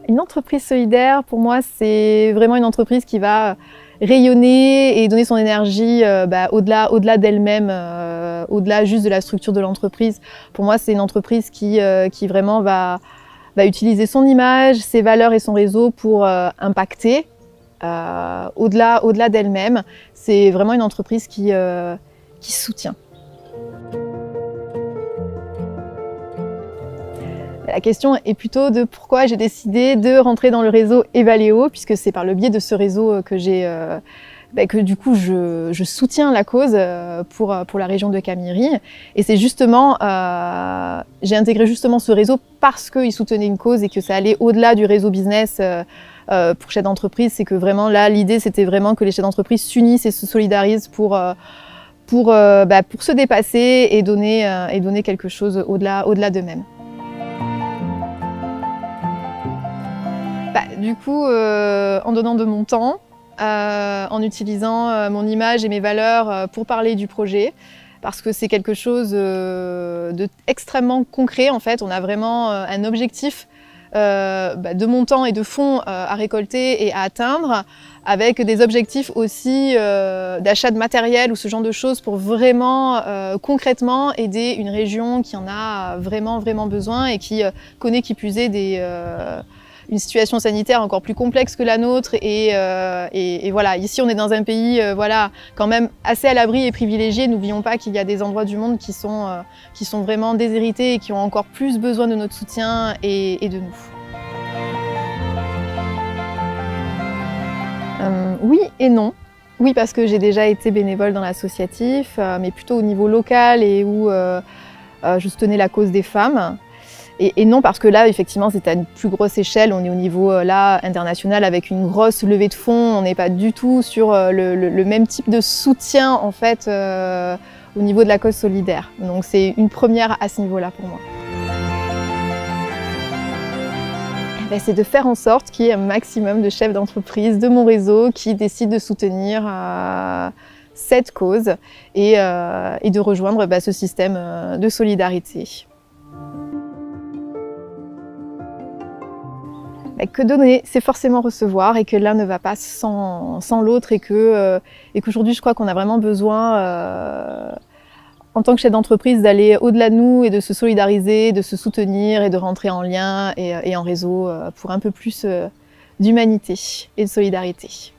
Une entreprise solidaire, pour moi, c'est vraiment une entreprise qui va rayonner et donner son énergie au-delà d'elle-même, au-delà juste de la structure de l'entreprise. Pour moi, c'est une entreprise qui vraiment va utiliser son image, ses valeurs et son réseau pour impacter au-delà d'elle-même. C'est vraiment une entreprise qui soutient. La question est plutôt de pourquoi j'ai décidé de rentrer dans le réseau Evaleo, puisque c'est par le biais de ce réseau que du coup je soutiens la cause pour la région de Camiri. Et c'est justement, j'ai intégré justement ce réseau parce qu'il soutenait une cause et que ça allait au-delà du réseau business pour chefs d'entreprise. C'est que vraiment là, l'idée c'était vraiment que les chefs d'entreprise s'unissent et se solidarisent pour se dépasser et donner quelque chose au-delà d'eux-mêmes. Du coup, en donnant de mon temps, en utilisant mon image et mes valeurs pour parler du projet, parce que c'est quelque chose d'extrêmement concret en fait. On a vraiment un objectif de montant et de fonds à récolter et à atteindre, avec des objectifs aussi d'achat de matériel ou ce genre de choses pour vraiment concrètement aider une région qui en a vraiment besoin et qui connaît qui plus est une situation sanitaire encore plus complexe que la nôtre et voilà, ici on est dans un pays quand même assez à l'abri et privilégié. N'oublions pas qu'il y a des endroits du monde qui sont vraiment déshérités et qui ont encore plus besoin de notre soutien et de nous. Oui et non. Oui, parce que j'ai déjà été bénévole dans l'associatif, mais plutôt au niveau local et où je soutenais la cause des femmes. Et non, parce que là, effectivement, c'est à une plus grosse échelle. On est au niveau international avec une grosse levée de fonds. On n'est pas du tout sur le même type de soutien en fait au niveau de la cause solidaire. Donc c'est une première à ce niveau-là pour moi. C'est de faire en sorte qu'il y ait un maximum de chefs d'entreprise de mon réseau qui décident de soutenir cette cause et de rejoindre ce système de solidarité. Que donner, c'est forcément recevoir et que l'un ne va pas sans l'autre et qu'aujourd'hui, je crois qu'on a vraiment besoin, en tant que chef d'entreprise, d'aller au-delà de nous et de se solidariser, de se soutenir et de rentrer en lien et en réseau pour un peu plus d'humanité et de solidarité.